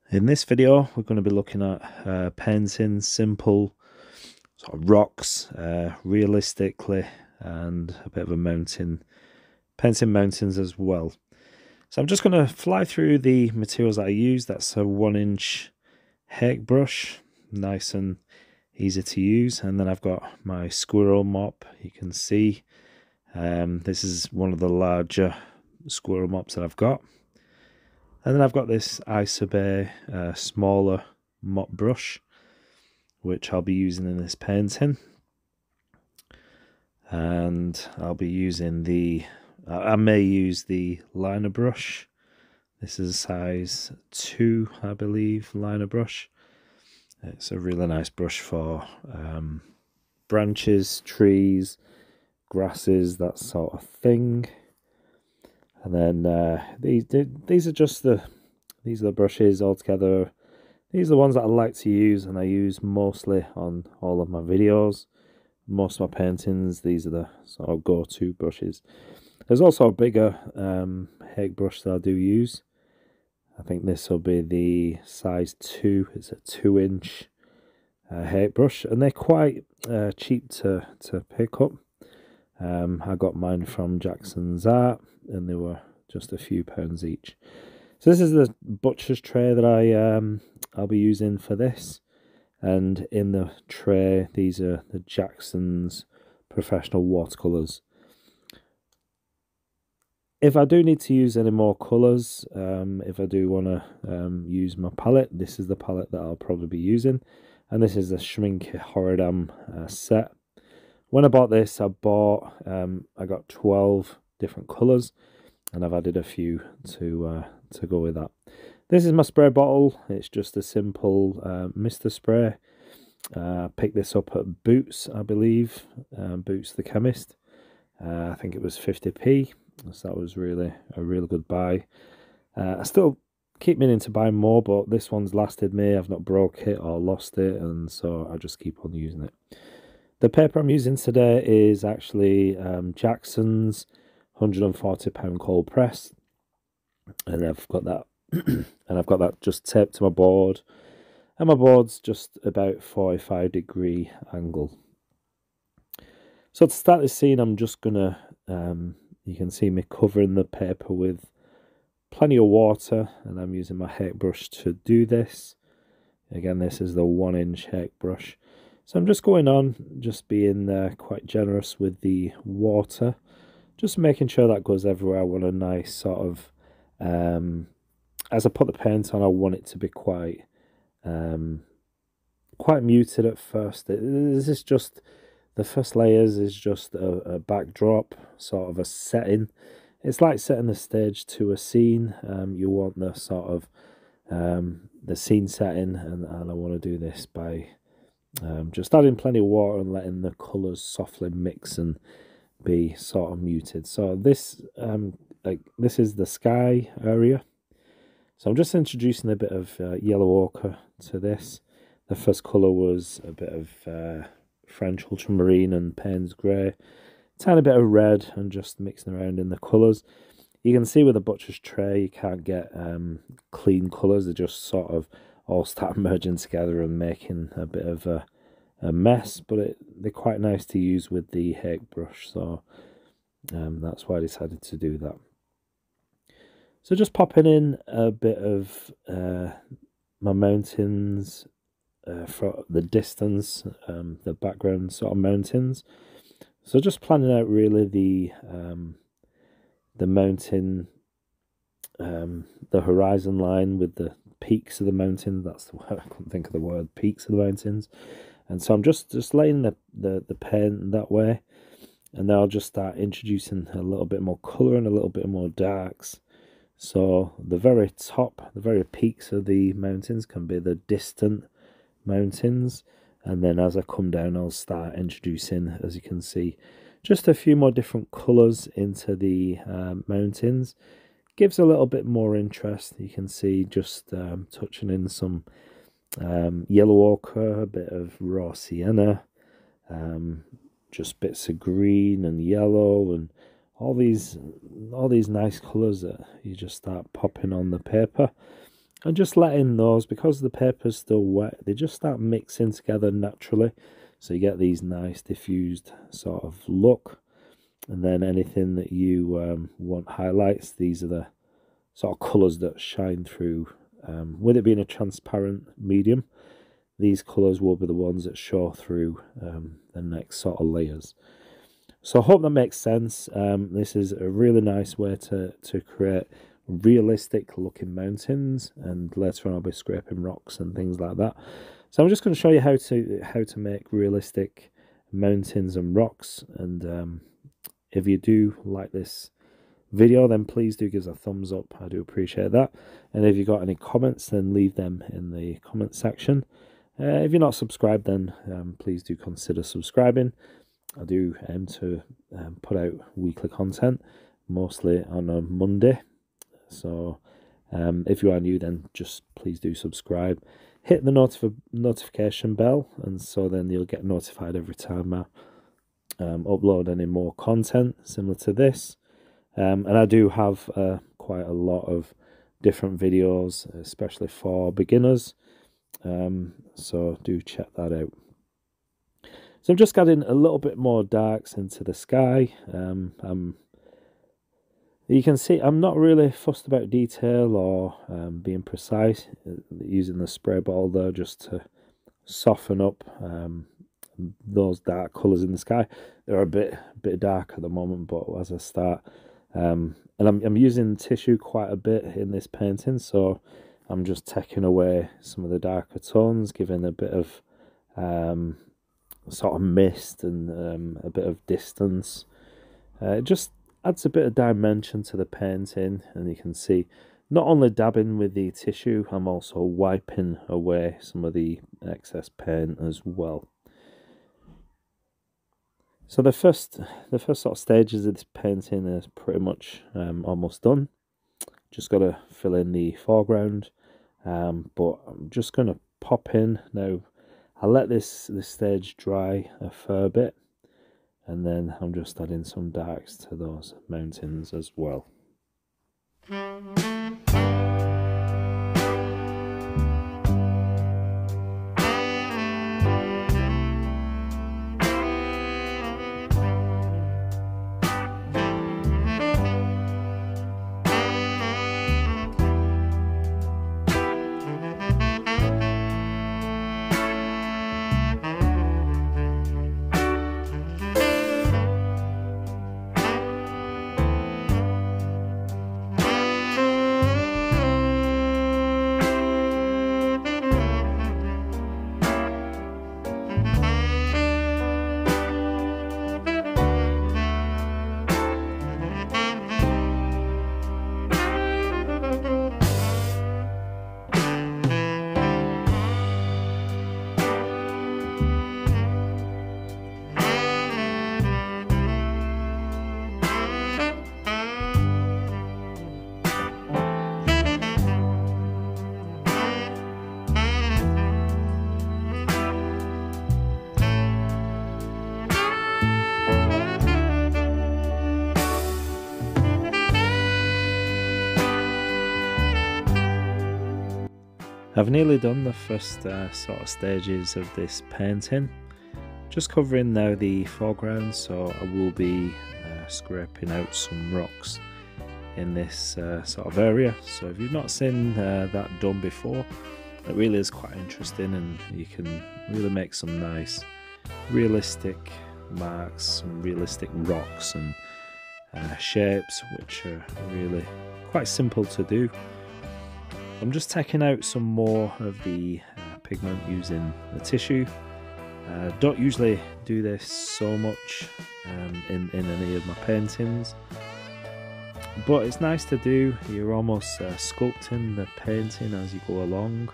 In this video, we're going to be looking at painting simple sort of rocks realistically, and a bit of a painting mountains as well. So I'm just going to fly through the materials that I use. That's a 1-inch hake brush, nice and easy to use. And then I've got my Squirrel mop. You can see this is one of the larger Squirrel mops that I've got. And then I've got this Isobay smaller mop brush, which I'll be using in this painting. And I'll be using I may use the liner brush. This is size 2, I believe, liner brush. It's a really nice brush for branches, trees, grasses, that sort of thing. And then these are the brushes altogether. These are the ones that I like to use, and I use mostly on all of my videos, most of my paintings. These are the sort of go-to brushes. There's also a bigger hake brush that I do use. I think this will be the size 2. It's a 2-inch hake brush, and they're quite cheap to pick up. I got mine from Jackson's Art, and they were just a few pounds each. So this is the butcher's tray that I'll be using for this, and in the tray these are the Jackson's professional watercolors. If I do need to use any more colours, if I do want to use my palette, this is the palette that I'll probably be using, and this is the Shrink Horadam set. When I bought this, I got 12 different colours, and I've added a few to go with that. This is my spray bottle. It's just a simple mister spray. Picked this up at Boots, I believe, Boots the Chemist. I think it was 50p, so that was really a really good buy. I still keep meaning to buy more, but this one's lasted me. I've not broke it or lost it, and so I just keep on using it. The paper I'm using today is actually Jackson's 140-pound cold press, and I've got that, and I've got that just taped to my board, and my board's just about 45-degree angle. So to start this scene, I'm just gonna, you can see me covering the paper with plenty of water, and I'm using my hake brush to do this. Again, this is the 1-inch hake brush. So I'm just going on, just being quite generous with the water, just making sure that goes everywhere. I want a nice sort of, as I put the paint on, I want it to be quite muted at first. This is just, the first layers is just a backdrop, sort of a setting. It's like setting the stage to a scene. You want the sort of, the scene setting, and I want to do this by just adding plenty of water and letting the colours softly mix and be sort of muted. So this this is the sky area. So I'm just introducing a bit of yellow ochre to this. The first colour was a bit of French ultramarine and Payne's grey, tiny bit of red, and just mixing around in the colours. You can see with the butcher's tray you can't get clean colours. They just sort of all start merging together and making a bit of a mess, but they're quite nice to use with the hake brush, so that's why I decided to do that. So just popping in a bit of my mountains for the distance, the background sort of mountains. So just planning out really the mountain, the horizon line with the peaks of the mountain. That's the word, I couldn't think of the word, peaks of the mountains. And so I'm just laying the paint that way, and then I'll just start introducing a little bit more colour and a little bit more darks. So the very top, the very peaks of the mountains can be the distant mountains, and then as I come down I'll start introducing, as you can see, just a few more different colours into the mountains. Gives a little bit more interest. You can see just touching in some yellow ochre, a bit of raw sienna, just bits of green and yellow, and all these nice colours that you just start popping on the paper. and just letting those, because the paper's still wet, they just start mixing together naturally, so you get these nice diffused sort of look. And then anything that you want highlights, these are the sort of colours that shine through. With it being a transparent medium, these colours will be the ones that show through the next sort of layers. So I hope that makes sense. This is a really nice way to create realistic looking mountains, and later on I'll be scraping rocks and things like that. So I'm just going to show you how to make realistic mountains and rocks. And if you do like this video, then please do give us a thumbs up. I do appreciate that. And if you've got any comments, then leave them in the comment section. If you're not subscribed, then please do consider subscribing. I do aim to put out weekly content, mostly on a Monday. So if you are new, then just please do subscribe. Hit the notification bell, and so then you'll get notified every time I upload any more content similar to this. And I do have quite a lot of different videos, especially for beginners. So do check that out. So I'm just adding a little bit more darks into the sky. You can see I'm not really fussed about detail or being precise, using the spray bottle though, just to soften up those dark colours in the sky. They're a bit dark at the moment, but as I start, and I'm using tissue quite a bit in this painting, so I'm just taking away some of the darker tones, giving a bit of sort of mist and a bit of distance. It just adds a bit of dimension to the painting, and you can see not only dabbing with the tissue, I'm also wiping away some of the excess paint as well. So the first sort of stages of this painting is pretty much almost done. Just got to fill in the foreground, but I'm just going to pop in now. I'll let this stage dry a fair bit, and then I'm just adding some darks to those mountains as well. I've nearly done the first sort of stages of this painting. Just covering now the foreground, so I will be scraping out some rocks in this sort of area. So if you've not seen that done before, it really is quite interesting, and you can really make some nice realistic marks, some realistic rocks and shapes, which are really quite simple to do. I'm just taking out some more of the pigment using the tissue. Don't usually do this so much in any of my paintings, but it's nice to do. You're almost sculpting the painting as you go along,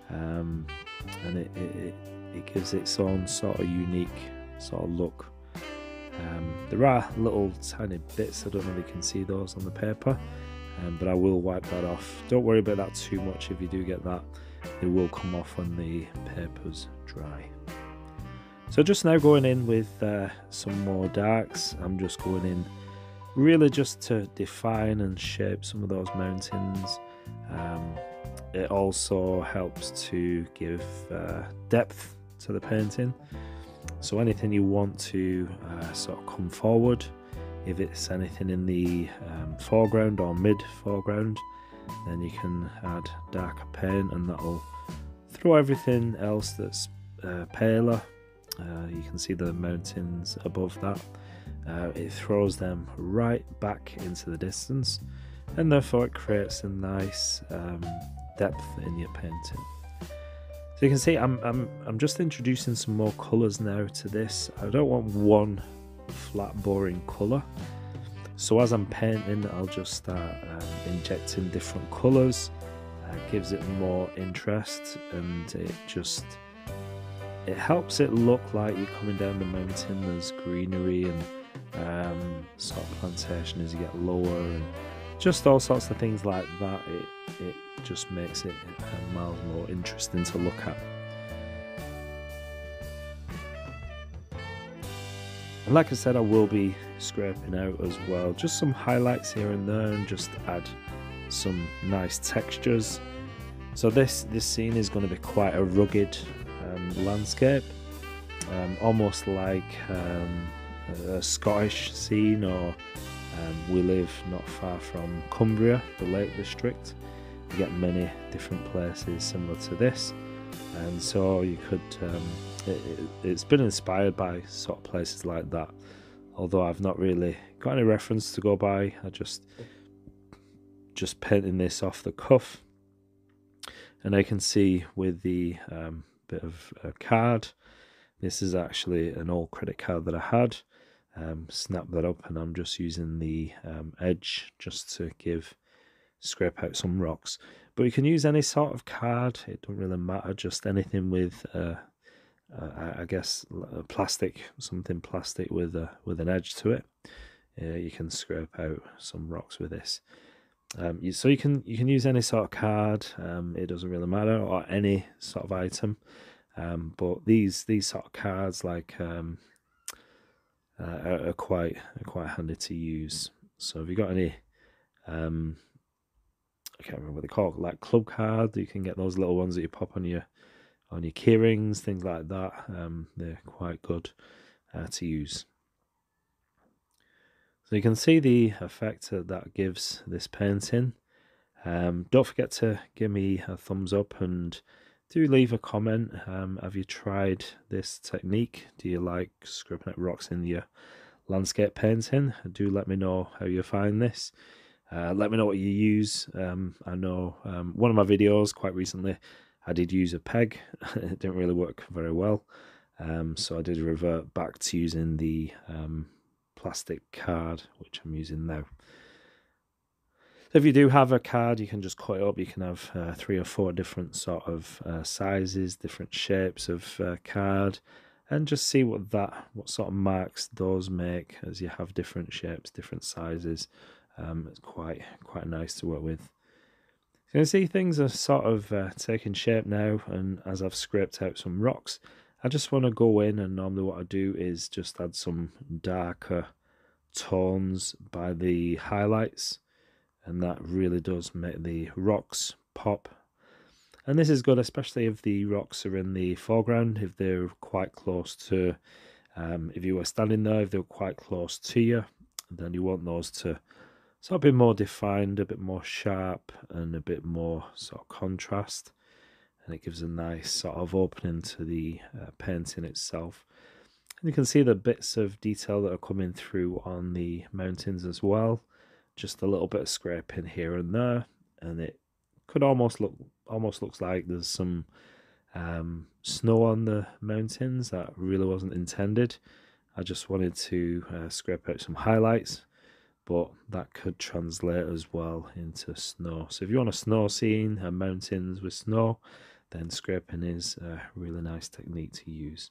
and it gives its own sort of unique sort of look. There are little tiny bits, I don't know if you can see those on the paper, but I will wipe that off. Don't worry about that too much. If you do get that, it will come off when the paper's dry. So just now going in with some more darks. I'm just going in really just to define and shape some of those mountains. it also helps to give depth to the painting. So anything you want to sort of come forward, if it's anything in the foreground or mid foreground, then you can add darker paint and that'll throw everything else that's paler. You can see the mountains above that. It throws them right back into the distance, and therefore it creates a nice depth in your painting. So you can see I'm just introducing some more colours now to this. I don't want one flat boring colour, so as I'm painting I'll just start injecting different colours. Gives it more interest, and it helps it look like you're coming down the mountain. There's greenery and sort of plantation as you get lower, and just all sorts of things like that. It just makes it miles more interesting to look at. And like I said, I will be scraping out as well, just some highlights here and there, and just add some nice textures. So this scene is going to be quite a rugged landscape, almost like a Scottish scene, or we live not far from Cumbria, the Lake District. You get many different places similar to this, and so you could it's been inspired by sort of places like that, although I've not really got any reference to go by. I just painting this off the cuff. And I can see with the bit of a card, this is actually an old credit card that I had. Snap that up, and I'm just using the edge just to scrape out some rocks. But you can use any sort of card, it don't really matter, just anything with I guess something plastic with an edge to it. You can scrape out some rocks with this. So you can use any sort of card, it doesn't really matter, or any sort of item. But these sort of cards are quite handy to use. So if you got any, I can't remember what they call it, like club card, you can get those little ones that you pop on your key rings, things like that. They're quite good to use. So you can see the effect that gives this painting. Don't forget to give me a thumbs up, and do leave a comment. Have you tried this technique? Do you like scraping out rocks in your landscape painting? Do let me know how you find this. Let me know what you use. I know one of my videos quite recently, I did use a peg. It didn't really work very well, so I did revert back to using the plastic card, which I'm using now. So if you do have a card, you can just cut it up. You can have 3 or 4 different sort of sizes, different shapes of card, and just see what sort of marks those make as you have different shapes, different sizes. It's quite nice to work with. So you can see things are sort of taking shape now, and as I've scraped out some rocks, I just want to go in, and normally what I do is just add some darker tones by the highlights, and that really does make the rocks pop. And this is good, especially if the rocks are in the foreground, if they're quite close to, if you were standing there, if they were quite close to you, then you want those to sort of be more defined, a bit more sharp, and a bit more sort of contrast. And it gives a nice sort of opening to the painting itself. And you can see the bits of detail that are coming through on the mountains as well. Just a little bit of scraping here and there, and it could almost looks like there's some snow on the mountains. That really wasn't intended. I just wanted to scrape out some highlights, but that could translate as well into snow. So if you want a snow scene and mountains with snow, then scraping is a really nice technique to use.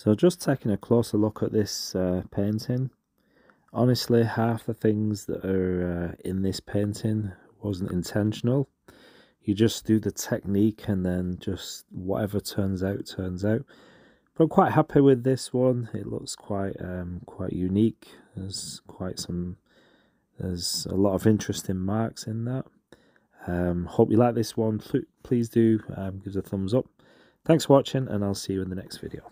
So just taking a closer look at this painting, honestly half the things that are in this painting wasn't intentional. You just do the technique and then just whatever turns out, turns out. But I'm quite happy with this one. It looks quite unique. There's a lot of interesting marks in that. Hope you like this one. Please do give us a thumbs up. Thanks for watching, and I'll see you in the next video.